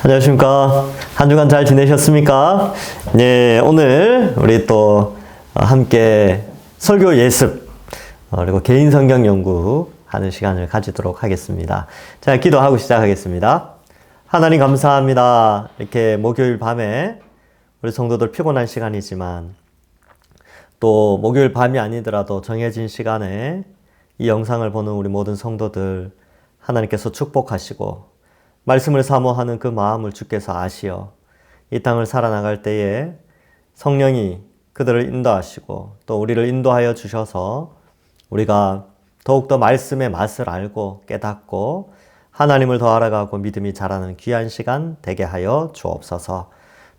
안녕하십니까. 한 주간 잘 지내셨습니까? 네, 오늘 우리 또 함께 설교 예습 그리고 개인 성경 연구 하는 시간을 가지도록 하겠습니다. 자, 기도하고 시작하겠습니다. 하나님 감사합니다. 이렇게 목요일 밤에 우리 성도들 피곤한 시간이지만 또 목요일 밤이 아니더라도 정해진 시간에 이 영상을 보는 우리 모든 성도들 하나님께서 축복하시고 말씀을 사모하는 그 마음을 주께서 아시어 이 땅을 살아나갈 때에 성령이 그들을 인도하시고 또 우리를 인도하여 주셔서 우리가 더욱더 말씀의 맛을 알고 깨닫고 하나님을 더 알아가고 믿음이 자라는 귀한 시간 되게 하여 주옵소서.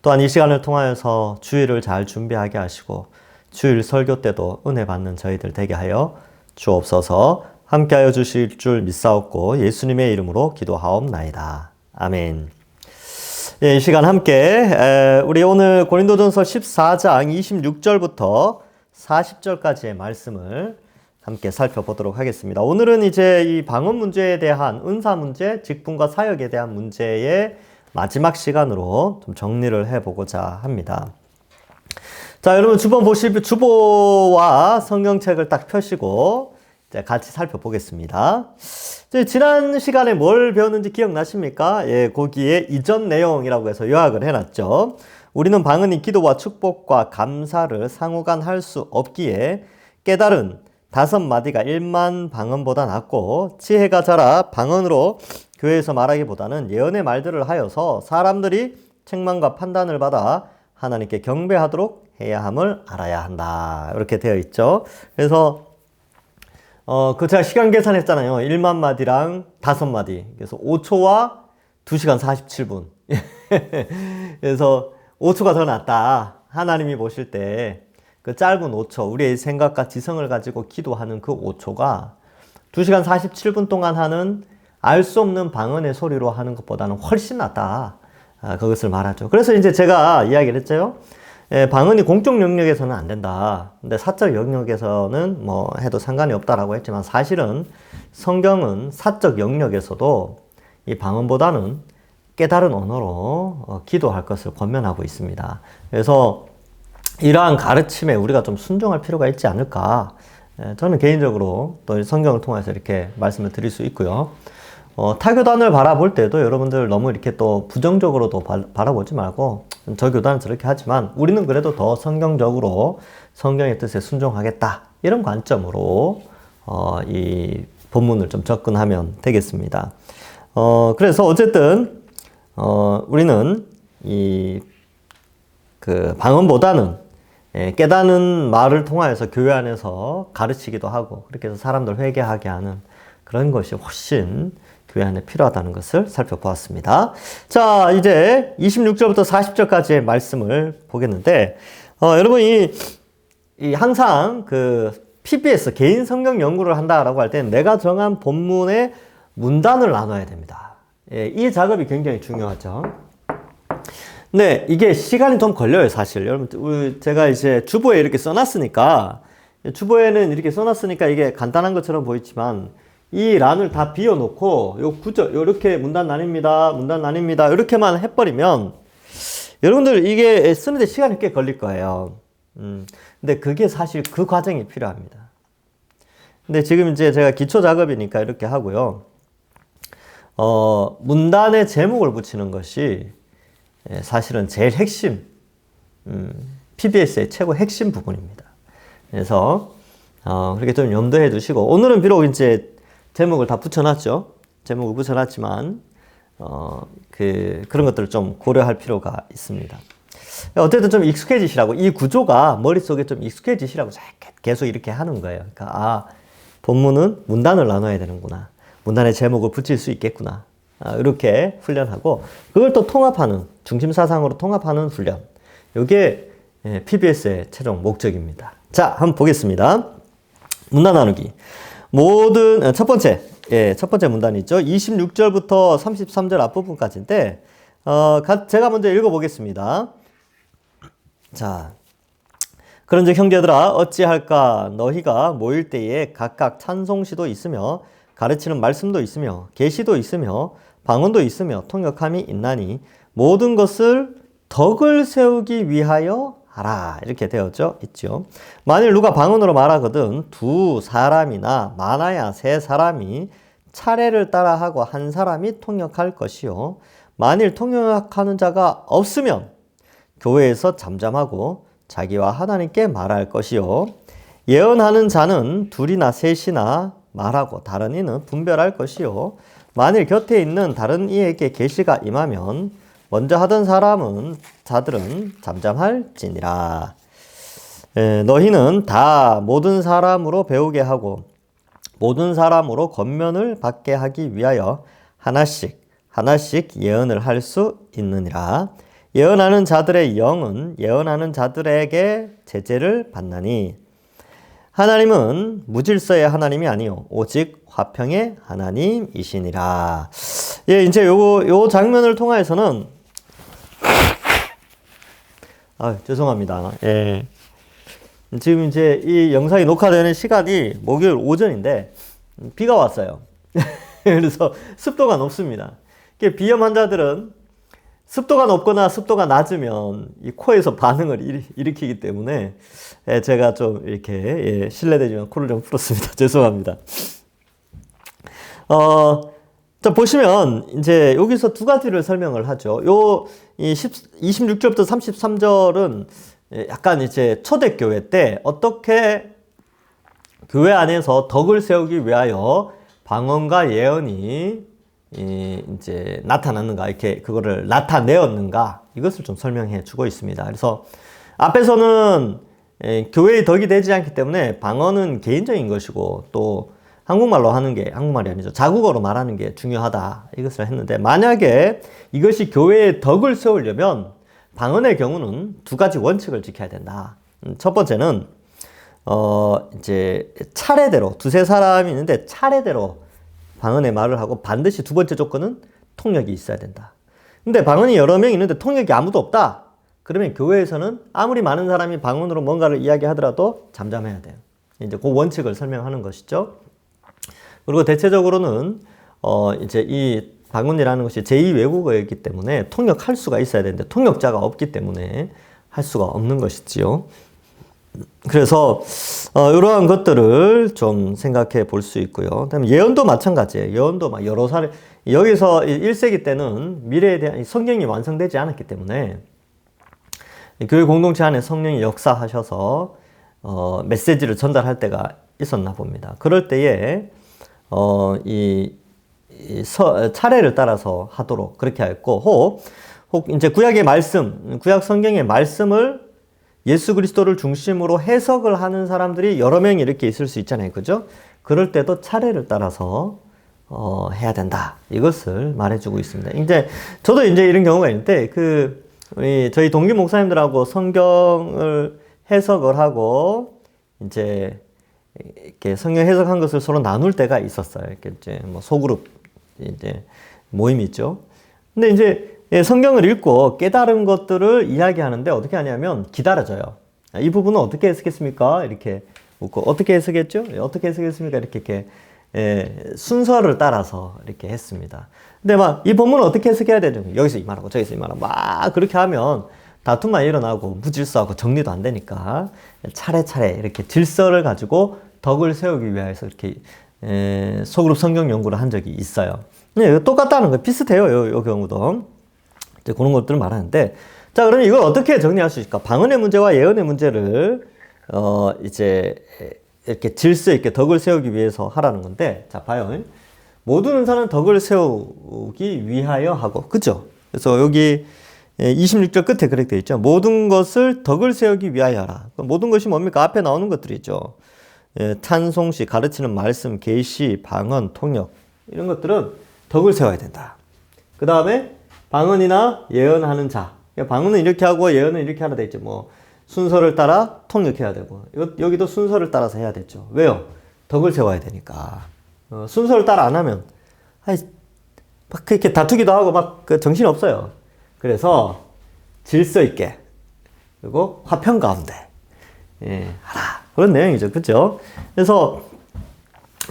또한 이 시간을 통하여서 주일을 잘 준비하게 하시고 주일 설교 때도 은혜 받는 저희들 되게 하여 주옵소서. 함께하여 주실 줄 믿사옵고 예수님의 이름으로 기도하옵나이다. 아멘. 예, 이 시간 함께 우리 오늘 고린도전서 14장 26절부터 40절까지의 말씀을 함께 살펴보도록 하겠습니다. 오늘은 이제 이 방언 문제에 대한 은사 문제, 직분과 사역에 대한 문제의 마지막 시간으로 좀 정리를 해보고자 합니다. 자, 여러분 주보와 성경책을 딱 펴시고 같이 살펴보겠습니다. 지난 시간에 뭘 배웠는지 기억나십니까? 예, 거기에 이전 내용이라고 해서 요약을 해놨죠. 우리는 방언이 기도와 축복과 감사를 상호간 할 수 없기에 깨달은 5마디가 1만 방언보다 낫고 지혜가 자라 방언으로 교회에서 말하기보다는 예언의 말들을 하여서 사람들이 책망과 판단을 받아 하나님께 경배하도록 해야 함을 알아야 한다. 이렇게 되어 있죠. 그래서 제가 시간 계산했잖아요. 1만 마디랑 5마디. 그래서 5초와 2시간 47분. 그래서 5초가 더 낫다. 하나님이 보실 때 그 짧은 5초, 우리의 생각과 지성을 가지고 기도하는 그 5초가 2시간 47분 동안 하는 알 수 없는 방언의 소리로 하는 것보다는 훨씬 낫다. 그것을 말하죠. 그래서 이제 제가 이야기를 했죠. 예, 방언이 공적 영역에서는 안 된다. 근데 사적 영역에서는 뭐 해도 상관이 없다라고 했지만 사실은 성경은 사적 영역에서도 이 방언보다는 깨달은 언어로 기도할 것을 권면하고 있습니다. 그래서 이러한 가르침에 우리가 좀 순종할 필요가 있지 않을까. 예, 저는 개인적으로 또 성경을 통해서 이렇게 말씀을 드릴 수 있고요. 타교단을 바라볼 때도 여러분들 너무 이렇게 또 부정적으로도 바라보지 말고 저 교단은 저렇게 하지만 우리는 그래도 더 성경적으로 성경의 뜻에 순종하겠다 이런 관점으로 이 본문을 좀 접근하면 되겠습니다. 그래서 어쨌든 우리는 이 그 방언보다는 깨닫는 말을 통하여서 교회 안에서 가르치기도 하고 그렇게 해서 사람들 회개하게 하는 그런 것이 훨씬 교회 안에 필요하다는 것을 살펴보았습니다. 자, 이제 26절부터 40절까지의 말씀을 보겠는데, 여러분, 항상 PBS, 개인 성경 연구를 한다라고 할 때는 내가 정한 본문의 문단을 나눠야 됩니다. 예, 이 작업이 굉장히 중요하죠. 네, 이게 시간이 좀 걸려요, 사실. 여러분, 제가 이제 주보에 이렇게 써놨으니까, 주보에는 이렇게 써놨으니까 이게 간단한 것처럼 보이지만, 이 란을 다 비워놓고 요 구절 요렇게 문단 나뉩니다 이렇게만 해버리면 여러분들 이게 쓰는데 시간이 꽤 걸릴 거예요. 근데 그게 사실 그 과정이 필요합니다. 근데 지금 이제 제가 기초 작업이니까 이렇게 하고요. 문단에 제목을 붙이는 것이 사실은 제일 핵심 PBS의 최고 핵심 부분입니다. 그래서 그렇게 좀 염두해 두시고 오늘은 비록 이제 제목을 다 붙여놨죠. 제목을 붙여놨지만 그런 것들을 좀 고려할 필요가 있습니다. 어쨌든 좀 익숙해지시라고 이 구조가 머릿속에 좀 익숙해지시라고 계속 이렇게 하는 거예요. 그러니까 본문은 문단을 나눠야 되는구나. 문단에 제목을 붙일 수 있겠구나. 이렇게 훈련하고 그걸 또 통합하는 중심사상으로 통합하는 훈련. 이게 PBS의 최종 목적입니다. 자, 한번 보겠습니다. 문단 나누기. 첫 번째 문단이 있죠. 26절부터 33절 앞부분까지인데, 제가 먼저 읽어보겠습니다. 자, 그런즉 형제들아, 어찌할까? 너희가 모일 때에 각각 찬송시도 있으며, 가르치는 말씀도 있으며, 계시도 있으며, 방언도 있으며 통역함이 있나니 모든 것을 덕을 세우기 위하여 하라. 이렇게 되었죠. 있죠. 만일 누가 방언으로 말하거든 두 사람이나 많아야 세 사람이 차례를 따라 하고 한 사람이 통역할 것이요. 만일 통역하는 자가 없으면 교회에서 잠잠하고 자기와 하나님께 말할 것이요. 예언하는 자는 둘이나 셋이나 말하고 다른 이는 분별할 것이요. 만일 곁에 있는 다른 이에게 계시가 임하면 먼저 하던 자들은 잠잠할지니라. 너희는 다 모든 사람으로 배우게 하고 모든 사람으로 권면을 받게 하기 위하여 하나씩 예언을 할 수 있느니라. 예언하는 자들의 영은 예언하는 자들에게 제재를 받나니 하나님은 무질서의 하나님이 아니요 오직 화평의 하나님이시니라. 예, 이제 요 장면을 통하여서는 죄송합니다. 예. 지금 이제 이 영상이 녹화되는 시간이 목요일 오전인데 비가 왔어요. 그래서 습도가 높습니다. 비염 환자들은 습도가 높거나 습도가 낮으면 이 코에서 반응을 일으키기 때문에 제가 좀 이렇게 실례되지만 코를 좀 풀었습니다. 죄송합니다. 자, 보시면 이제 여기서 두 가지를 설명을 하죠. 이 26절부터 33절은 약간 이제 초대교회 때 어떻게 교회 안에서 덕을 세우기 위하여 방언과 예언이 이제 나타났는가, 이렇게 그거를 나타내었는가, 이것을 좀 설명해 주고 있습니다. 그래서 앞에서는 교회의 덕이 되지 않기 때문에 방언은 개인적인 것이고 또 한국말로 하는 게, 한국말이 아니죠, 자국어로 말하는 게 중요하다, 이것을 했는데, 만약에 이것이 교회의 덕을 세우려면 방언의 경우는 두 가지 원칙을 지켜야 된다. 첫 번째는 이제 차례대로 두세 사람이 있는데 차례대로 방언의 말을 하고, 반드시 두 번째 조건은 통역이 있어야 된다. 근데 방언이 여러 명 있는데 통역이 아무도 없다. 그러면 교회에서는 아무리 많은 사람이 방언으로 뭔가를 이야기하더라도 잠잠해야 돼요. 이제 그 원칙을 설명하는 것이죠. 그리고 대체적으로는 이제 이 방언이라는 것이 제2 외국어이기 때문에 통역할 수가 있어야 되는데 통역자가 없기 때문에 할 수가 없는 것이지요. 그래서 이러한 것들을 좀 생각해 볼 수 있고요. 그다음에 예언도 마찬가지예요. 예언도 막 여러 사례, 여기서 1세기 때는 미래에 대한 성경이 완성되지 않았기 때문에 교회 공동체 안에 성령이 역사하셔서 메시지를 전달할 때가 있었나 봅니다. 그럴 때에 차례를 따라서 하도록 그렇게 했고, 혹 이제 구약의 말씀, 구약 성경의 말씀을 예수 그리스도를 중심으로 해석을 하는 사람들이 여러 명이 이렇게 있을 수 있잖아요. 그죠? 그럴 때도 차례를 따라서 해야 된다. 이것을 말해주고 있습니다. 이제 저도 이제 이런 경우가 있는데, 저희 동기 목사님들하고 성경을 해석을 하고 이제 이렇게 성경 해석한 것을 서로 나눌 때가 있었어요. 이렇게 이제 뭐 소그룹 이제 모임이 있죠. 근데 이제 성경을 읽고 깨달은 것들을 이야기하는데 어떻게 하냐면 기다려져요. 이 부분은 어떻게 해석했습니까? 이렇게 묻고, 어떻게 해석했죠? 어떻게 해석했습니까? 이렇게 순서를 따라서 이렇게 했습니다. 근데 막 이 본문은 어떻게 해석해야 되죠? 여기서 이 말하고 저기서 이 말하고 막 그렇게 하면 다툼만 일어나고 무질서하고 정리도 안 되니까 차례차례 이렇게 질서를 가지고 덕을 세우기 위해서 이렇게 소그룹 성경 연구를 한 적이 있어요. 똑같다는 거 비슷해요. 이 경우도. 그런 것들을 말하는데, 자, 그러면 이걸 어떻게 정리할 수 있을까? 방언의 문제와 예언의 문제를 이제 이렇게 질서 있게 덕을 세우기 위해서 하라는 건데, 자, 봐요. 모든 은사는 덕을 세우기 위하여 하고, 그죠? 그래서 여기 26절 끝에 그렇게 되어 있죠. 모든 것을 덕을 세우기 위하여 하라. 모든 것이 뭡니까? 앞에 나오는 것들이죠. 찬송시, 가르치는 말씀, 계시, 방언, 통역, 이런 것들은 덕을 세워야 된다. 그 다음에 방언이나 예언하는 자, 방언은 이렇게 하고 예언은 이렇게 하라 돼 있죠. 뭐 순서를 따라 통역해야 되고, 여기도 순서를 따라서 해야 되죠. 왜요? 덕을 세워야 되니까. 순서를 따라 안 하면 막 그렇게 다투기도 하고 막 정신 없어요. 그래서 질서 있게, 그리고 화평 가운데 하라, 그런 내용이죠. 그렇죠? 그래서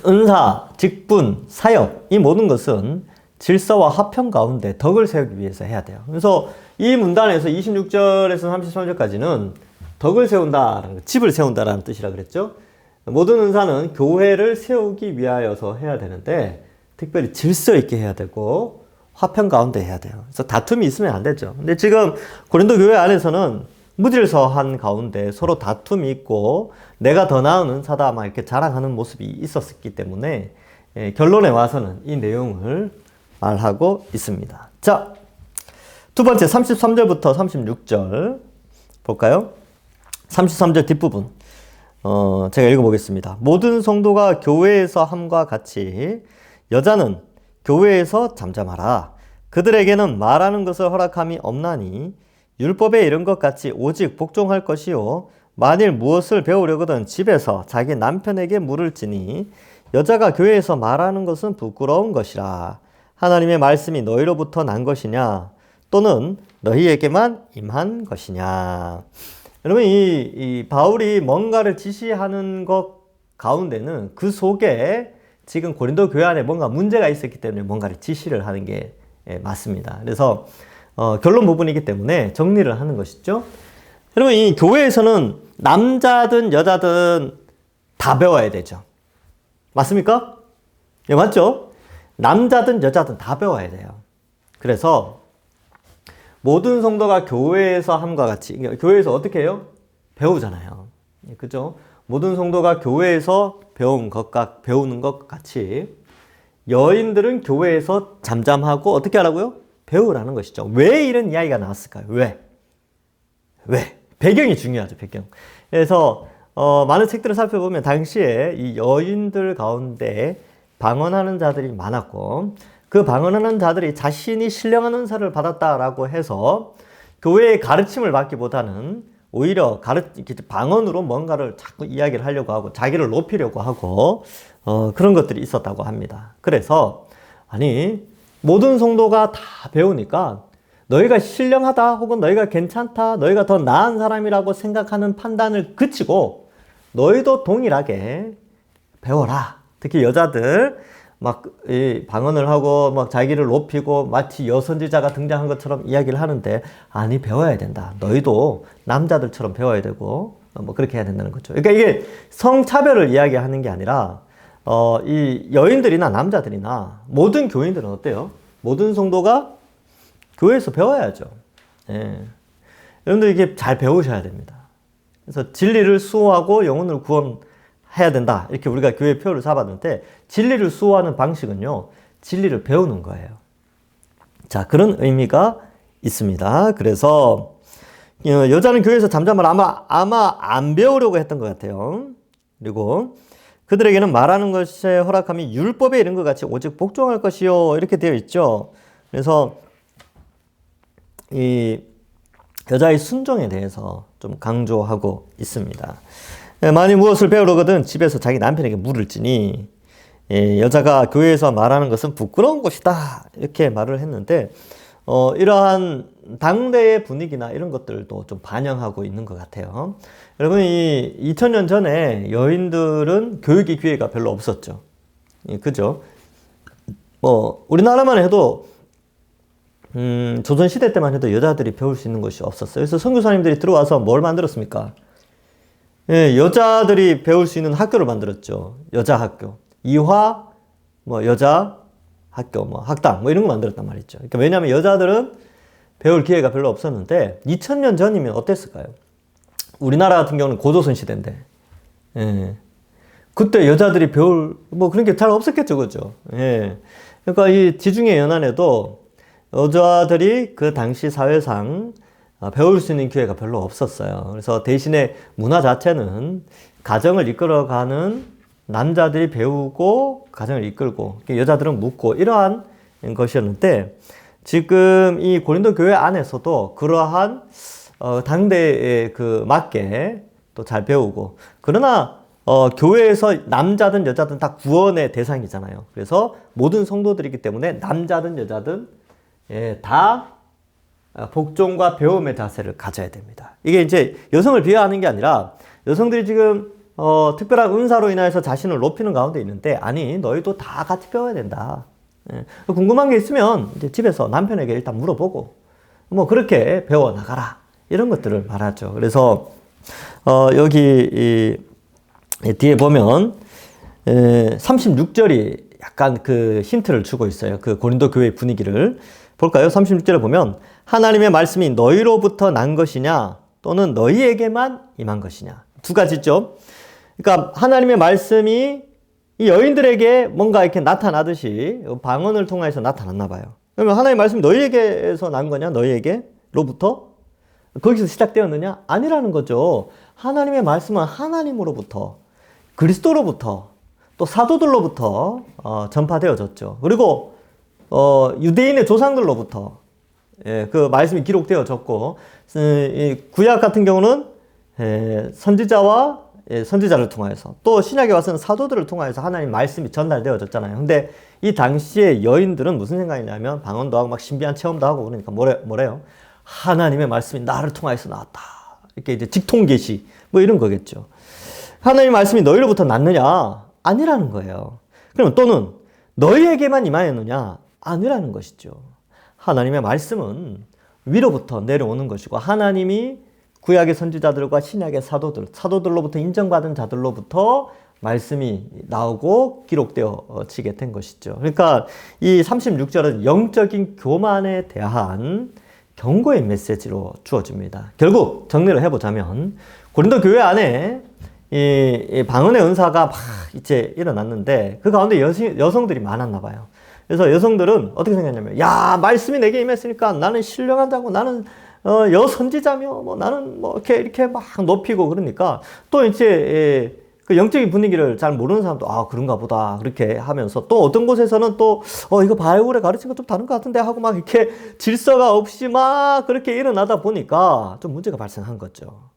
은사, 직분, 사역, 이 모든 것은 질서와 화평 가운데 덕을 세우기 위해서 해야 돼요. 그래서 이 문단에서 26절에서 33절까지는 덕을 세운다라는 거, 집을 세운다라는 뜻이라 그랬죠. 모든 은사는 교회를 세우기 위하여서 해야 되는데 특별히 질서 있게 해야 되고 화평 가운데 해야 돼요. 그래서 다툼이 있으면 안 되죠. 근데 지금 고린도 교회 안에서는 무질서한 가운데 서로 다툼이 있고 내가 더 나은 은사다 막 이렇게 자랑하는 모습이 있었기 때문에 결론에 와서는 이 내용을 말하고 있습니다. 자, 두 번째 33절부터 36절 볼까요? 33절 뒷부분 제가 읽어보겠습니다. 모든 성도가 교회에서 함과 같이 여자는 교회에서 잠잠하라. 그들에게는 말하는 것을 허락함이 없나니 율법에 이른 것 같이 오직 복종할 것이요 만일 무엇을 배우려거든 집에서 자기 남편에게 물을지니 여자가 교회에서 말하는 것은 부끄러운 것이라. 하나님의 말씀이 너희로부터 난 것이냐 또는 너희에게만 임한 것이냐. 여러분 이 바울이 뭔가를 지시하는 것 가운데는 그 속에 지금 고린도 교회 안에 뭔가 문제가 있었기 때문에 뭔가를 지시를 하는 게 맞습니다. 그래서 결론 부분이기 때문에 정리를 하는 것이죠. 여러분 이 교회에서는 남자든 여자든 다 배워야 되죠. 맞습니까? 예, 맞죠? 남자든 여자든 다 배워야 돼요. 그래서 모든 성도가 교회에서 함과 같이, 교회에서 어떻게 해요? 배우잖아요. 그죠? 모든 성도가 교회에서 배우는 것 같이 여인들은 교회에서 잠잠하고 어떻게 하라고요? 배우라는 것이죠. 왜 이런 이야기가 나왔을까요? 왜? 배경이 중요하죠, 배경. 그래서 많은 책들을 살펴보면 당시에 이 여인들 가운데 방언하는 자들이 많았고 그 방언하는 자들이 자신이 신령한 은사를 받았다라고 해서 교회의 가르침을 받기보다는 오히려 방언으로 뭔가를 자꾸 이야기를 하려고 하고 자기를 높이려고 하고 그런 것들이 있었다고 합니다. 그래서 아니 모든 성도가 다 배우니까 너희가 신령하다 혹은 너희가 괜찮다 너희가 더 나은 사람이라고 생각하는 판단을 그치고 너희도 동일하게 배워라. 특히 여자들 막 방언을 하고 막 자기를 높이고 마치 여선지자가 등장한 것처럼 이야기를 하는데 아니 배워야 된다. 너희도 남자들처럼 배워야 되고 뭐 그렇게 해야 된다는 거죠. 그러니까 이게 성차별을 이야기하는 게 아니라 이 여인들이나 남자들이나 모든 교인들은 어때요? 모든 성도가 교회에서 배워야죠. 예. 여러분들 이게 잘 배우셔야 됩니다. 그래서 진리를 수호하고 영혼을 구원해야 된다. 이렇게 우리가 교회 표를 잡았는데 진리를 수호하는 방식은요. 진리를 배우는 거예요. 자, 그런 의미가 있습니다. 그래서 여자는 교회에서 잠잠을 아마 안 배우려고 했던 것 같아요. 그리고 그들에게는 말하는 것에 허락함이 율법에 이른 것 같이 오직 복종할 것이요 이렇게 되어 있죠. 그래서 이 여자의 순종에 대해서 좀 강조하고 있습니다. 만일 무엇을 배우려거든 집에서 자기 남편에게 물을지니 여자가 교회에서 말하는 것은 부끄러운 것이다 이렇게 말을 했는데 이러한 당대의 분위기나 이런 것들도 좀 반영하고 있는 것 같아요. 여러분 이 2000년 전에 여인들은 교육의 기회가 별로 없었죠. 그죠? 우리나라만 해도 조선시대 때만 해도 여자들이 배울 수 있는 것이 없었어요. 그래서 선교사님들이 들어와서 뭘 만들었습니까? 여자들이 배울 수 있는 학교를 만들었죠. 여자 학교. 이화, 여자 학교, 학당, 이런 거 만들었단 말이죠. 그러니까 왜냐하면 여자들은 배울 기회가 별로 없었는데, 2000년 전이면 어땠을까요? 우리나라 같은 경우는 고조선 시대인데, 그때 여자들이 배울, 그런 게 잘 없었겠죠. 그죠? 그러니까 이 지중해 연안에도 여자들이 그 당시 사회상 배울 수 있는 기회가 별로 없었어요. 그래서 대신에 문화 자체는 가정을 이끌어가는 남자들이 배우고 가정을 이끌고 여자들은 묵고 이러한 것이었는데 지금 이 고린도 교회 안에서도 그러한 당대에 맞게 또 잘 배우고 그러나 교회에서 남자든 여자든 다 구원의 대상이잖아요. 그래서 모든 성도들이기 때문에 남자든 여자든 다 복종과 배움의 자세를 가져야 됩니다. 이게 이제 여성을 비하하는 게 아니라 여성들이 지금 특별한 은사로 인하여서 자신을 높이는 가운데 있는데 아니 너희도 다 같이 배워야 된다. 예. 궁금한 게 있으면 이제 집에서 남편에게 일단 물어보고 뭐 그렇게 배워 나가라 이런 것들을 말하죠. 그래서 여기 이 뒤에 보면 36절이 약간 그 힌트를 주고 있어요. 그 고린도 교회의 분위기를 볼까요? 36절에 보면 하나님의 말씀이 너희로부터 난 것이냐 또는 너희에게만 임한 것이냐. 두 가지죠. 그러니까 하나님의 말씀이 이 여인들에게 뭔가 이렇게 나타나듯이 방언을 통해서 나타났나 봐요. 그러면 하나님의 말씀이 너희에게서 난 거냐? 너희에게로부터? 거기서 시작되었느냐? 아니라는 거죠. 하나님의 말씀은 하나님으로부터, 그리스도로부터, 또 사도들로부터 전파되어졌죠. 그리고 유대인의 조상들로부터 그 말씀이 기록되어졌고, 구약 같은 경우는 선지자를 통하여서, 또 신약에 와서는 사도들을 통하여서 하나님 말씀이 전달되어졌잖아요. 근데 이 당시에 여인들은 무슨 생각이냐면 방언도 하고 막 신비한 체험도 하고 그러니까 뭐래요? 하나님의 말씀이 나를 통하여서 나왔다. 이렇게 이제 직통계시 뭐 이런 거겠죠. 하나님의 말씀이 너희로부터 났느냐? 아니라는 거예요. 그럼 또는 너희에게만 임하였느냐? 아니라는 것이죠. 하나님의 말씀은 위로부터 내려오는 것이고 하나님이 구약의 선지자들과 신약의 사도들로부터 인정받은 자들로부터 말씀이 나오고 기록되어지게 된 것이죠. 그러니까 이 36절은 영적인 교만에 대한 경고의 메시지로 주어집니다. 결국 정리를 해보자면 고린도 교회 안에 이 방언의 은사가 막 이제 일어났는데 그 가운데 여성들이 많았나 봐요. 그래서 여성들은 어떻게 생각했냐면 야 말씀이 내게 임했으니까 나는 신령한 자고 나는 여선지자며 뭐 나는 뭐 이렇게 막 높이고 그러니까 또 이제 그 영적인 분위기를 잘 모르는 사람도 아 그런가 보다 그렇게 하면서 또 어떤 곳에서는 또 이거 바울의 가르친 거 좀 다른 것 같은데 하고 막 이렇게 질서가 없이 막 그렇게 일어나다 보니까 좀 문제가 발생한 거죠.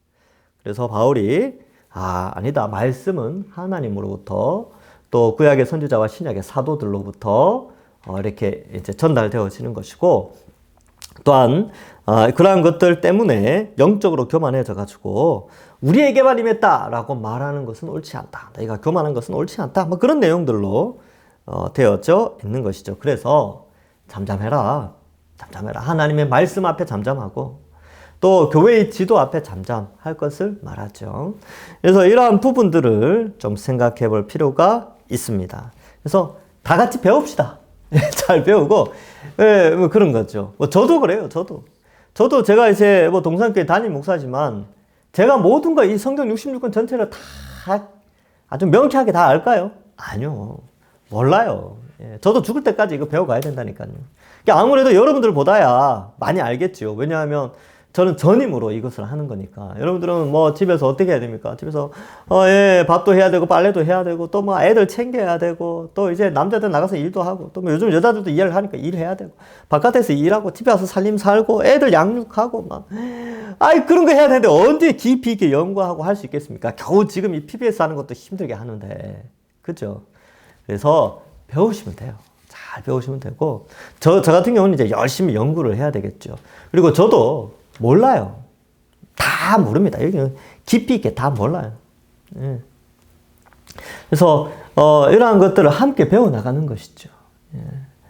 그래서 바울이 아니다. 말씀은 하나님으로부터 또 구약의 선지자와 신약의 사도들로부터 이렇게 이제 전달되어지는 것이고 또한 그러한 것들 때문에 영적으로 교만해져 가지고 우리에게만 임했다라고 말하는 것은 옳지 않다. 너희가 교만한 것은 옳지 않다. 뭐 그런 내용들로 되어져 있는 것이죠. 그래서 잠잠해라. 하나님의 말씀 앞에 잠잠하고 또 교회의 지도 앞에 잠잠할 것을 말하죠. 그래서 이러한 부분들을 좀 생각해 볼 필요가 있습니다. 그래서 다 같이 배웁시다. 잘 배우고 뭐 그런 거죠. 저도 그래요. 저도 제가 이제 뭐 동산교회 담임 목사지만 제가 모든 거 이 성경 66권 전체를 다 아주 명쾌하게 다 알까요? 아니요. 몰라요. 저도 죽을 때까지 이거 배워가야 된다니까요. 그러니까 아무래도 여러분들보다야 많이 알겠죠. 왜냐하면 저는 전임으로 이것을 하는 거니까. 여러분들은 뭐 집에서 어떻게 해야 됩니까? 집에서 밥도 해야 되고 빨래도 해야 되고 또 뭐 애들 챙겨야 되고 또 이제 남자들 나가서 일도 하고 또 뭐 요즘 여자들도 일을 하니까 일해야 되고 바깥에서 일하고 집에 와서 살림 살고 애들 양육하고 막 그런 거 해야 되는데 언제 깊이 있게 연구하고 할 수 있겠습니까? 겨우 지금 이 PBS 하는 것도 힘들게 하는데 그죠? 그래서 배우시면 돼요. 잘 배우시면 되고 저 같은 경우는 이제 열심히 연구를 해야 되겠죠. 그리고 저도 몰라요. 다 모릅니다. 여기는 깊이 있게 다 몰라요. 그래서 이러한 것들을 함께 배워나가는 것이죠.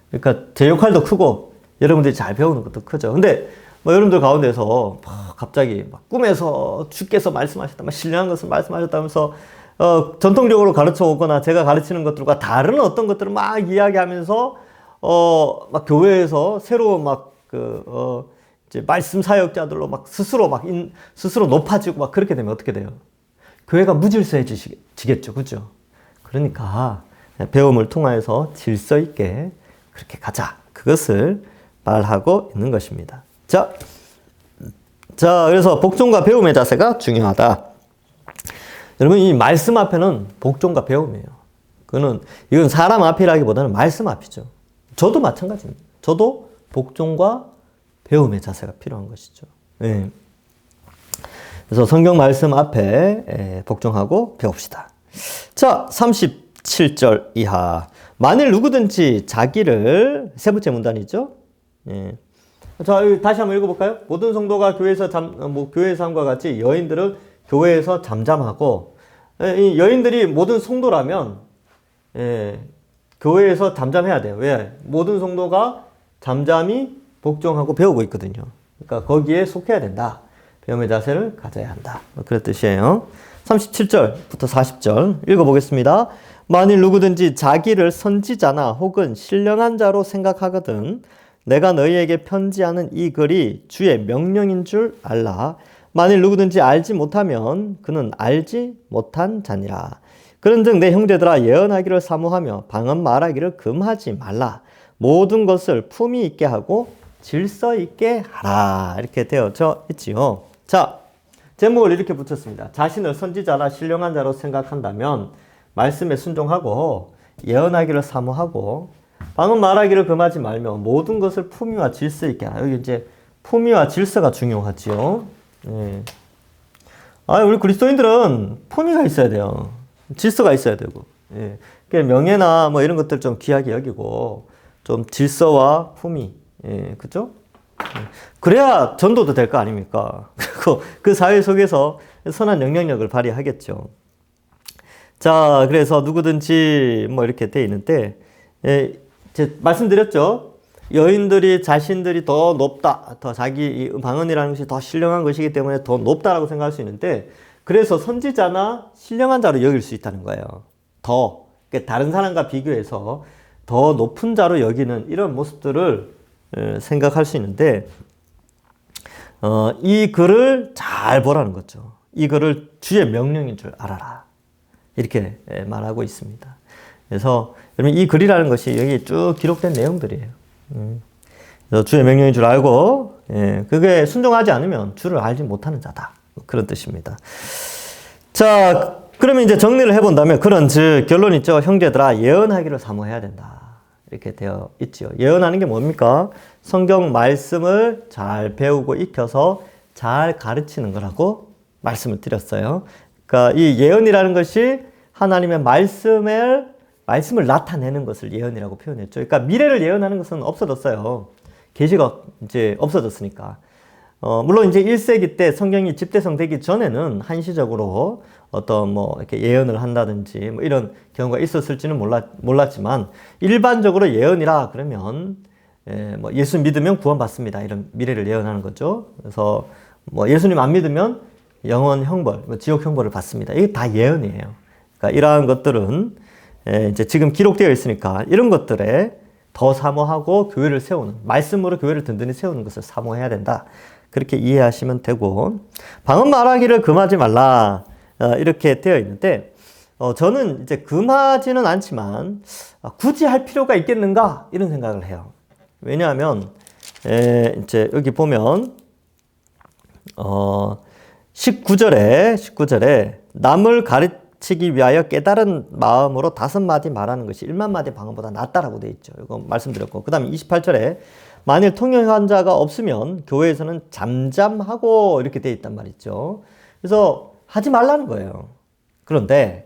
그러니까 제 역할도 크고 여러분들이 잘 배우는 것도 크죠. 근데 뭐 여러분들 가운데서 갑자기 막 꿈에서 주께서 말씀하셨다, 막 신령한 것을 말씀하셨다면서 전통적으로 가르쳐 오거나 제가 가르치는 것들과 다른 어떤 것들을 막 이야기하면서 막 교회에서 새로 막 이제 말씀 사역자들로 막 스스로 높아지고 막 그렇게 되면 어떻게 돼요? 교회가 무질서해지겠죠. 그죠? 그러니까 배움을 통하여서 질서 있게 그렇게 가자. 그것을 말하고 있는 것입니다. 자, 그래서 복종과 배움의 자세가 중요하다. 여러분, 이 말씀 앞에는 복종과 배움이에요. 이건 사람 앞이라기보다는 말씀 앞이죠. 저도 마찬가지입니다. 저도 복종과 배움의 자세가 필요한 것이죠. 네. 그래서 성경 말씀 앞에 복종하고 배웁시다. 자, 37절 이하. 만일 누구든지 자기를, 세 번째 문단이죠. 네. 자, 다시 한번 읽어볼까요? 모든 성도가 교회에서 교회 삶과 같이 여인들은 교회에서 잠잠하고, 이 여인들이 모든 성도라면, 교회에서 잠잠해야 돼요. 왜? 모든 성도가 잠잠히 복종하고 배우고 있거든요. 그러니까 거기에 속해야 된다. 배움의 자세를 가져야 한다. 그런 뜻이에요. 37절부터 40절 읽어보겠습니다. 만일 누구든지 자기를 선지자나 혹은 신령한 자로 생각하거든 내가 너희에게 편지하는 이 글이 주의 명령인 줄 알라. 만일 누구든지 알지 못하면 그는 알지 못한 자니라. 그런즉 내 형제들아 예언하기를 사모하며 방언 말하기를 금하지 말라. 모든 것을 품위 있게 하고 질서 있게 하라. 이렇게 되어져 있지요. 자, 제목을 이렇게 붙였습니다. 자신을 선지자나 신령한 자로 생각한다면 말씀에 순종하고 예언하기를 사모하고 방언 말하기를 금하지 말며 모든 것을 품위와 질서 있게 하라. 여기 이제 품위와 질서가 중요하지요. 예. 우리 그리스도인들은 품위가 있어야 돼요. 질서가 있어야 되고. 예. 명예나 뭐 이런 것들 좀 귀하게 여기고 좀 질서와 품위. 예, 그죠? 그래야 전도도 될 거 아닙니까? 그 사회 속에서 선한 영향력을 발휘하겠죠. 자, 그래서 누구든지 뭐 이렇게 돼 있는데, 제가 말씀드렸죠. 여인들이 자신들이 더 높다, 더 자기 방언이라는 것이 더 신령한 것이기 때문에 더 높다라고 생각할 수 있는데, 그래서 선지자나 신령한 자로 여길 수 있다는 거예요. 더 그러니까 다른 사람과 비교해서 더 높은 자로 여기는 이런 모습들을 생각할 수 있는데, 이 글을 잘 보라는 거죠. 이 글을 주의 명령인 줄 알아라. 이렇게 말하고 있습니다. 그래서 여러분 이 글이라는 것이 여기 쭉 기록된 내용들이에요. 그래서 주의 명령인 줄 알고 그게 순종하지 않으면 주를 알지 못하는 자다. 그런 뜻입니다. 자, 그러면 이제 정리를 해본다면 그런 즉 결론 있죠. 형제들아 예언하기를 사모해야 된다. 이렇게 되어 있죠. 예언하는 게 뭡니까? 성경 말씀을 잘 배우고 익혀서 잘 가르치는 거라고 말씀을 드렸어요. 그러니까 이 예언이라는 것이 하나님의 말씀을 나타내는 것을 예언이라고 표현했죠. 그러니까 미래를 예언하는 것은 없어졌어요. 계시가 이제 없어졌으니까. 물론 이제 1세기 때 성경이 집대성되기 전에는 한시적으로 어떤 뭐 이렇게 예언을 한다든지 뭐 이런 경우가 있었을지는 몰랐지만 일반적으로 예언이라 그러면 뭐 예수 믿으면 구원받습니다. 이런 미래를 예언하는 거죠. 그래서 뭐 예수님 안 믿으면 영원 형벌, 뭐 지옥 형벌을 받습니다. 이게 다 예언이에요. 그러니까 이러한 것들은 이제 지금 기록되어 있으니까 이런 것들에 더 사모하고 교회를 세우는, 말씀으로 교회를 든든히 세우는 것을 사모해야 된다. 그렇게 이해하시면 되고, 방언 말하기를 금하지 말라. 이렇게 되어 있는데, 저는 이제 금하지는 않지만, 굳이 할 필요가 있겠는가? 이런 생각을 해요. 왜냐하면, 이제 여기 보면, 19절에 남을 가르치기 위하여 깨달은 마음으로 5마디 말하는 것이 1만 마디 방언보다 낫다라고 되어 있죠. 이거 말씀드렸고. 그 다음에 28절에 만일 통역한 자가 없으면 교회에서는 잠잠하고 이렇게 되어 있단 말이죠. 그래서 하지 말라는 거예요. 그런데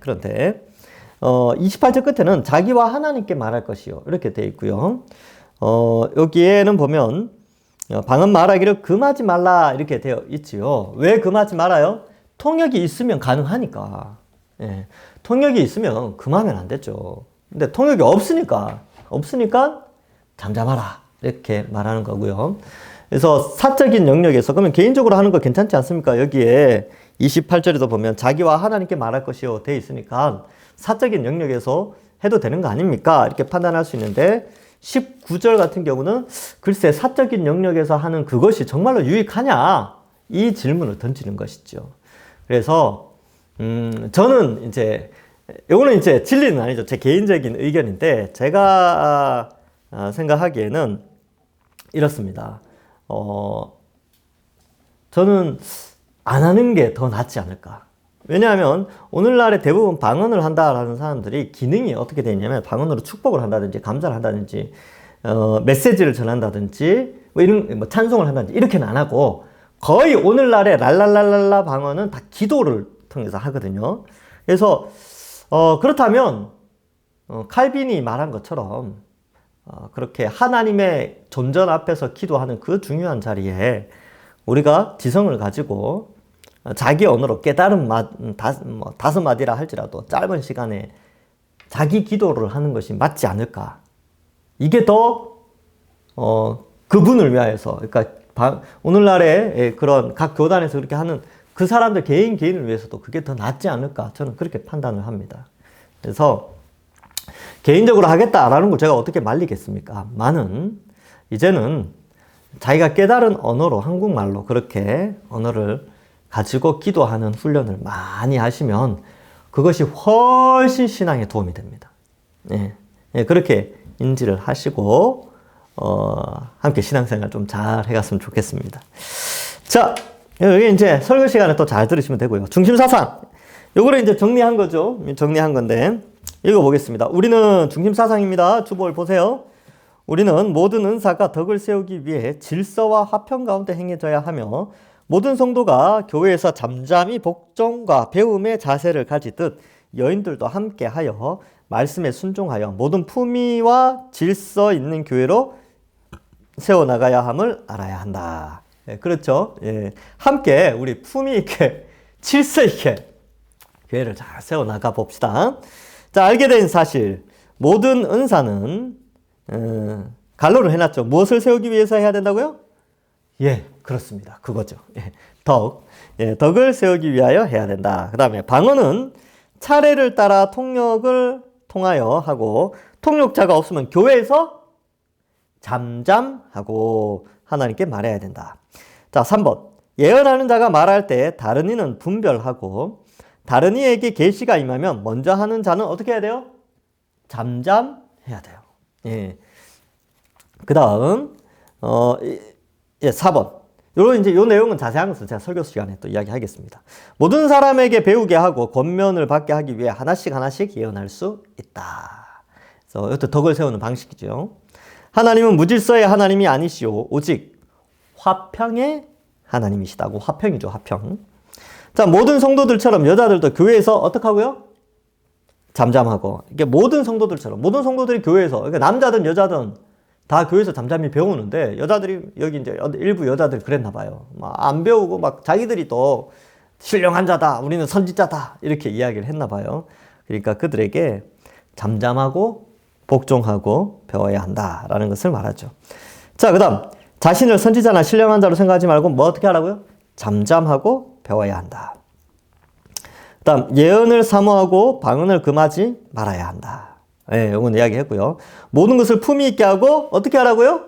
28절 끝에는 자기와 하나님께 말할 것이요. 이렇게 되어 있고요. 여기에는 보면 방언 말하기를 금하지 말라 이렇게 되어 있지요. 왜 금하지 말아요? 통역이 있으면 가능하니까. 예. 통역이 있으면 금하면 안 되죠. 근데 통역이 없으니까 잠잠하라 이렇게 말하는 거고요. 그래서 사적인 영역에서 그러면 개인적으로 하는 거 괜찮지 않습니까? 여기에 28절에도 보면 자기와 하나님께 말할 것이요 되어 있으니까 사적인 영역에서 해도 되는 거 아닙니까? 이렇게 판단할 수 있는데 19절 같은 경우는 글쎄 사적인 영역에서 하는 그것이 정말로 유익하냐? 이 질문을 던지는 것이죠. 그래서 저는 이제 이거는 이제 진리는 아니죠. 제 개인적인 의견인데 제가 생각하기에는 이렇습니다. 저는 안 하는 게 더 낫지 않을까. 왜냐하면 오늘날에 대부분 방언을 한다라는 사람들이 기능이 어떻게 되어 있냐면 방언으로 축복을 한다든지 감사를 한다든지 메시지를 전한다든지 뭐 이런 뭐 찬송을 한다든지 이렇게는 안 하고 거의 오늘날의 랄랄랄랄라 방언은 다 기도를 통해서 하거든요. 그래서 그렇다면 칼빈이 말한 것처럼 그렇게 하나님의 존전 앞에서 기도하는 그 중요한 자리에 우리가 지성을 가지고 자기 언어로 깨달은 5마디라 할지라도 짧은 시간에 자기 기도를 하는 것이 맞지 않을까. 이게 더 그분을 위하여서, 그러니까 오늘날의 그런 각 교단에서 그렇게 하는 그 사람들 개인을 위해서도 그게 더 낫지 않을까. 저는 그렇게 판단을 합니다. 그래서 개인적으로 하겠다 안 하는 걸 제가 어떻게 말리겠습니까? 많은 이제는 자기가 깨달은 언어로, 한국말로 그렇게 언어를 가지고 기도하는 훈련을 많이 하시면 그것이 훨씬 신앙에 도움이 됩니다. 예, 그렇게 인지를 하시고 함께 신앙생활 좀 잘 해갔으면 좋겠습니다. 자, 여기 이제 설교 시간에 또 잘 들으시면 되고요. 중심사상. 요거를 이제 정리한 거죠. 정리한 건데 읽어보겠습니다. 우리는 중심사상입니다. 주보를 보세요. 우리는 모든 은사가 덕을 세우기 위해 질서와 화평 가운데 행해져야 하며 모든 성도가 교회에서 잠잠히 복종과 배움의 자세를 가지듯 여인들도 함께하여 말씀에 순종하여 모든 품위와 질서 있는 교회로 세워나가야 함을 알아야 한다. 예, 그렇죠. 예, 함께 우리 품위 있게 질서 있게 교회를 잘 세워나가 봅시다. 자, 알게 된 사실 모든 은사는 갈로를 해놨죠. 무엇을 세우기 위해서 해야 된다고요? 예, 그렇습니다. 그거죠. 예, 덕을 세우기 위하여 해야 된다. 그 다음에 방언은 차례를 따라 통역을 통하여 하고 통역자가 없으면 교회에서 잠잠하고 하나님께 말해야 된다. 자, 3번. 예언하는 자가 말할 때 다른 이는 분별하고 다른 이에게 계시가 임하면 먼저 하는 자는 어떻게 해야 돼요? 잠잠해야 돼요. 예. 그 다음, 4번. 요 내용은 자세한 것은 제가 설교 시간에 또 이야기하겠습니다. 모든 사람에게 배우게 하고 권면을 받게 하기 위해 하나씩 예언할 수 있다. 그래서 이것도 덕을 세우는 방식이죠. 하나님은 무질서의 하나님이 아니시오. 오직 화평의 하나님이시다고. 화평이죠, 화평. 자, 모든 성도들처럼 여자들도 교회에서 어떻게 하고요? 잠잠하고. 이게 모든 성도들처럼, 모든 성도들이 교회에서, 그러니까 남자든 여자든 다 교회에서 잠잠히 배우는데, 여자들이, 여기 이제 일부 여자들 그랬나 봐요. 막 안 배우고 막 자기들이 또 신령한 자다, 우리는 선지자다, 이렇게 이야기를 했나 봐요. 그러니까 그들에게 잠잠하고 복종하고 배워야 한다라는 것을 말하죠. 자, 그 다음, 자신을 선지자나 신령한 자로 생각하지 말고 뭐 어떻게 하라고요? 잠잠하고 배워야 한다. 그 다음, 예언을 사모하고 방언을 금하지 말아야 한다. 예, 이건 이야기했고요. 모든 것을 품위 있게 하고 어떻게 하라고요?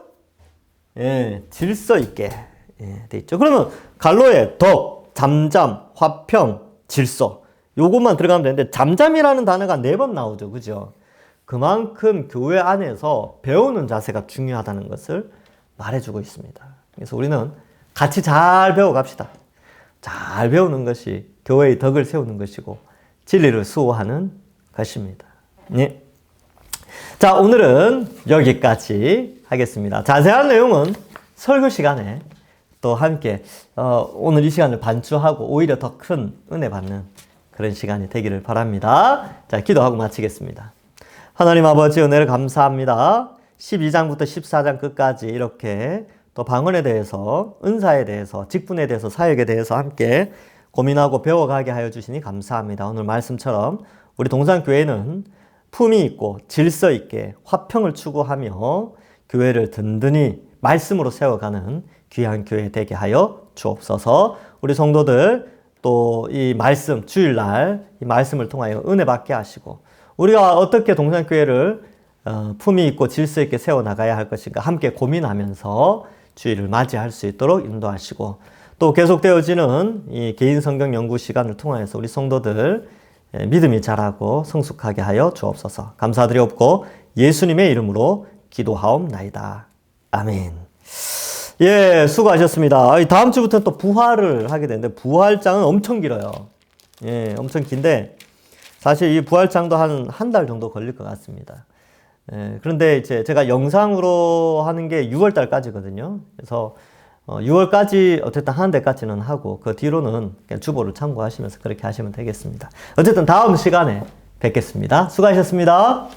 예, 질서 있게. 예, 돼 있죠. 그러면 갈로에 덕, 잠잠, 화평, 질서 요것만 들어가면 되는데 잠잠이라는 단어가 4번 나오죠. 그죠? 그만큼 교회 안에서 배우는 자세가 중요하다는 것을 말해주고 있습니다. 그래서 우리는 같이 잘 배워갑시다. 잘 배우는 것이 교회의 덕을 세우는 것이고 진리를 수호하는 것입니다. 네. 자, 오늘은 여기까지 하겠습니다. 자세한 내용은 설교 시간에 또 함께 오늘 이 시간을 반주하고 오히려 더 큰 은혜 받는 그런 시간이 되기를 바랍니다. 자, 기도하고 마치겠습니다. 하나님 아버지 은혜를 감사합니다. 12장부터 14장 끝까지 이렇게 또 방언에 대해서, 은사에 대해서, 직분에 대해서, 사역에 대해서 함께 고민하고 배워가게 하여 주시니 감사합니다. 오늘 말씀처럼 우리 동산교회는 품위 있고 질서 있게 화평을 추구하며 교회를 든든히 말씀으로 세워가는 귀한 교회 되게 하여 주옵소서. 우리 성도들 또 이 말씀, 주일날 이 말씀을 통하여 은혜 받게 하시고 우리가 어떻게 동산교회를 품위 있고 질서 있게 세워나가야 할 것인가 함께 고민하면서 주일을 맞이할 수 있도록 인도하시고 또 계속되어지는 이 개인 성경 연구 시간을 통하여서 우리 성도들 믿음이 자라고 성숙하게 하여 주옵소서. 감사드리옵고 예수님의 이름으로 기도하옵나이다. 아멘. 예, 수고하셨습니다. 다음 주부터는 또 부활을 하게 되는데 부활장은 엄청 길어요. 예, 엄청 긴데 사실 이 부활장도 한 달 정도 걸릴 것 같습니다. 예, 그런데 이제 제가 영상으로 하는 게 6월 달까지거든요. 그래서 6월까지 어쨌든 하는 데까지는 하고 그 뒤로는 그냥 주보를 참고하시면서 그렇게 하시면 되겠습니다. 어쨌든 다음 시간에 뵙겠습니다. 수고하셨습니다.